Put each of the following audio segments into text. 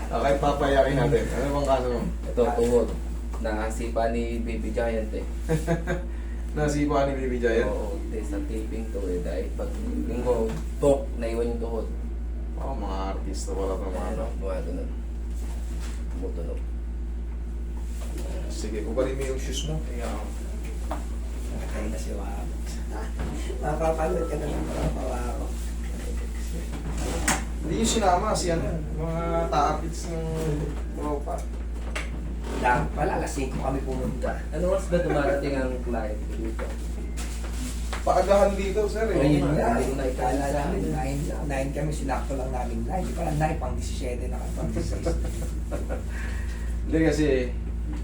Okay, papayakin natin. Ano bang kaso mo? Ito, tuhod. Nasipa ni Baby Giant eh. Nasipa ni Baby Giant? Oo, sa taping to eh. Dahil pag linggo, tok, naiwan yung tuhod. Oh, mga artista wala pa mga ano. Gumagano. Tumutunog. Sige, kubalin mo yung shoes mo. Tingnan ko. Nakakain na si Wako. Napapanood ka na lang para ako. Hindi yung sinama, si ano, mga taapits ng tropa. Lang pala, alas 5 kami pumunta. Ano oras ba dumarating ang client dito? Paagahan dito, sir eh. Ayun Oo, nga, nga, hindi ko na kala ikala. namin 9 kami, sinakto lang namin 9. Di pala 9 pang 17 na pang 16. Hindi kasi,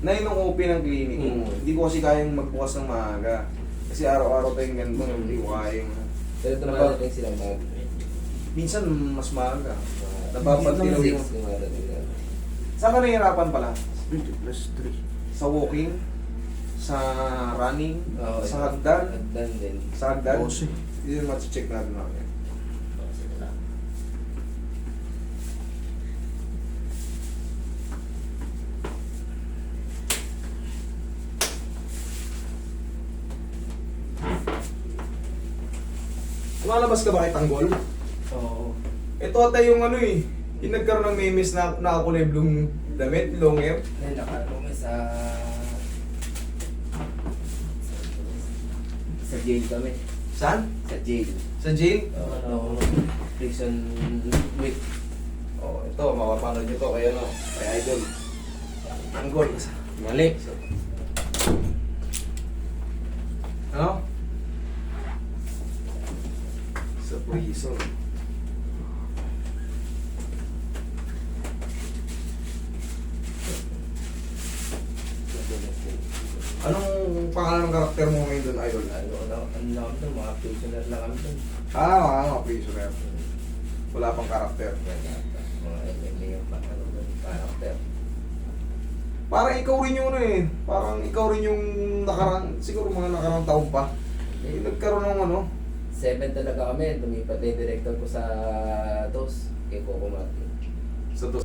nung open ng clinic mo, hindi ko kasi kayang magbukas ng maaga. Kasi araw-araw tayong ganito, hindi ko kayang... Pero dumarating sila mag... Minsan, mas maaga. Napapagdilaw yung... 6 dumarating na. Saan ka nahihirapan pala? +3. Sa walking? Sa running? Oo, sa hagdan? Hagdan din. Sa hagdan? 12. Yun yung mati-check natin namin. Sige lang. Lumalabas ka ba kay Tanggol? Oo. Ito ata yung ano eh. Yung nagkaroon ng memes na nakakulay blue damit, long hair. Ngayon, nakalong sa... Sa jail kami. Saan? Sa jail. Sa jail? Ano, prison week. Oh, ito, makapanood nyo to kay ano, kay Idol. Tanggol. Mali. Ano? Sa prison. Anong pangalan ng karakter mo ngayon doon, Idol? Ano lang ito, mga prisoner lang kami doon. Mga prisoner. Wala pang karakter. Mga MMA yung ano doon, karakter. Parang ikaw rin yung ano eh. Parang ikaw rin yung nakarang, siguro mga nakarang taon pa. Yung nagkaroon ng ano. 7 talaga kami, lumipat na yung director ko sa DOS, kay Coco Martin. Sa to.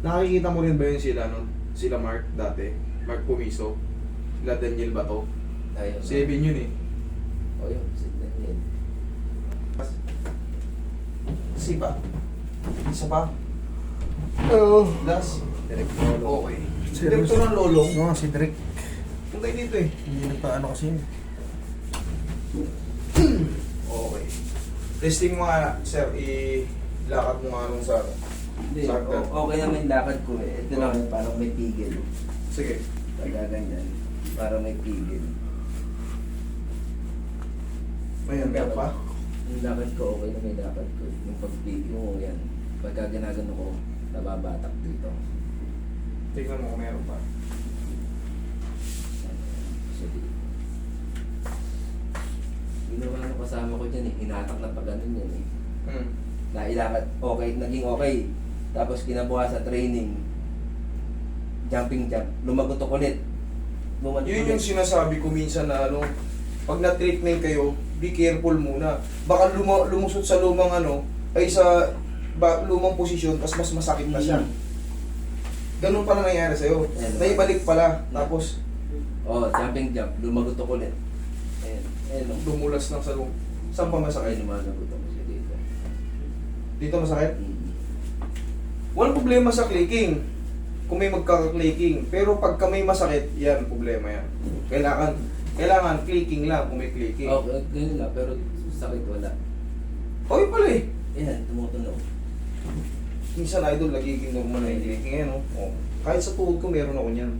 Nakikita mo rin ba yun sila, no? Sila Mark dati? Mark Pumiso? Sila Daniel Bato? Ayun. 7 yun eh. O yun, signan yun. Sipa. Isa pa. Oo. Last. Director. Okay. Direktor ng Lolong. Oo, si Drake. Punta dito eh. Hindi nagpaano kasi yun. Okay. Testing mo nga, sir. Ilakad mo nga nung sa... Hindi, Sakto. okay naman yung lakad ko eh. Ito lang, parang may pigil. Sige. Pagka ganyan, parang may pigil. May hanggang pa. Yung lakad ko, okay na may lakad ko. Yung pagpigil mo, yan. Pagka ginagano ko, nababatak dito. Tingnan mo kung meron pa. Sige. Ginawa ng kasama ko dyan eh, hinatak na pag ganun yan eh. Nailakad, okay, naging okay. Tapos kinabukas sa training, jumping jump, lumagotok ulit. Yun yung sinasabi ko minsan na ano, pag na-treatment kayo, be careful muna. Baka lumusot sa lumang ano, ay sa lumang posisyon, tapos mas masakit na siya. Ganun pala nangyayari sa'yo. Naibalik pala, tapos jumping jump, lumagotok ulit. Ayan, dumulas lang sa lumang. Saan pa masakit? Ay, lumalagotok siya dito. Dito masakit? Walang problema sa clicking. Kung may magkaka-clicking. Pero pagka may masakit, yan, problema yan. Kailangan clicking lang kung may clicking. Okay, ganun lang, pero sakit wala. Okay pala eh. Ayan, tumutunog. Minsan idol, nagiging normal na yung clicking yan, no? Oh. Kahit sa tuhod ko, meron ako niyan.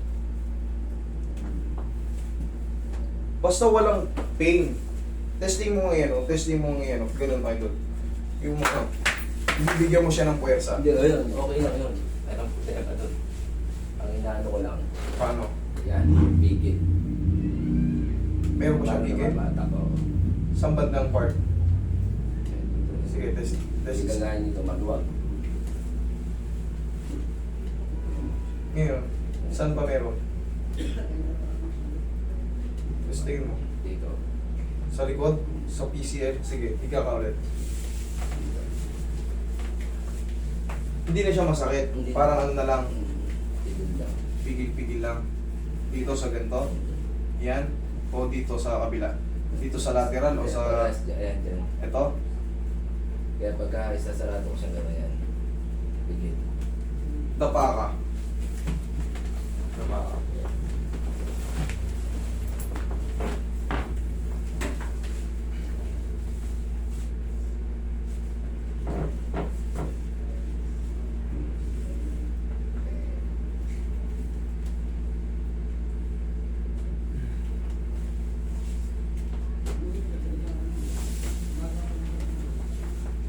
Basta walang pain. Testing mo ngayon, oh. Testing mo ngayon, oh. Ganun, idol. Yung mga, bibigyan mo siya ng puwersa. Hindi, ayun, okay lang yun. Parang puti ka doon. Ang inaano ko lang. Paano? Yan, bigit. Meron ko siyang higit. Bata ko. Saan bandang part? Sige, test. Kasi kailangan nito maluwag. Ngayon, saan pa meron? Testingin mo. Dito. Sa likod? Sa PCL? Sige, higa ka ulit. Hindi na siya masakit. Hindi. Parang ano na lang, Tigil lang. pigil-pigil lang. Dito sa ganito. Yan. O dito sa kabila. Dito sa lateral o Kaya sa... parehas dyan, ayan dyan. Ito. Kaya pagka isasarado ko siya gano'n yan. Tigil. Dapa ka. Dapa ka.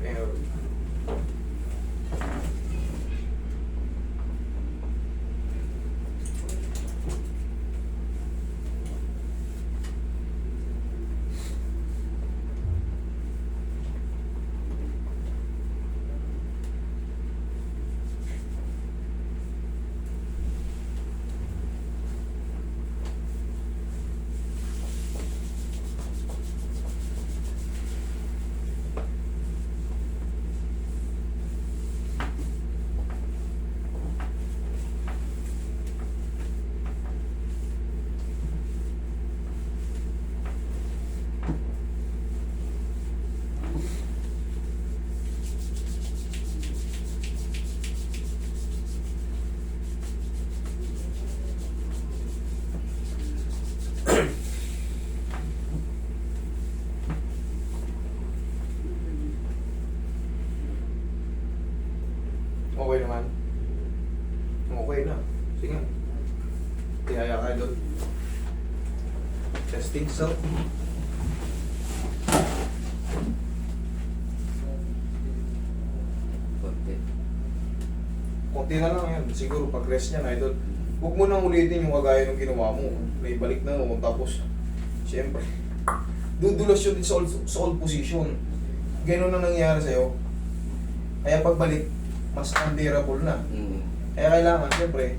Meron. Okay naman. Okay na. Sige. Tihaya ka doon. Testing self. Konti. Konti na lang yan. Siguro pag rest niya na idol. Huwag mo nang ulitin yung kagaya ng ginawa mo. May balik na mo. Tapos, siyempre, dudulas yun din sa old position. Ganun na nangyayari sa'yo. Kaya pagbalik, mas unbearable na. Kaya kailangan, siyempre,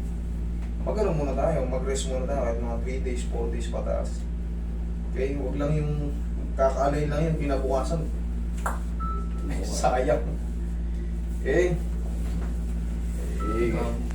mag-ano muna tayo, mag-rest muna tayo kahit mga 3 days, 4 days pataas. Okay, huwag lang yung kakaalay lang yun, pinabukasan. Sayang. Okay? Okay.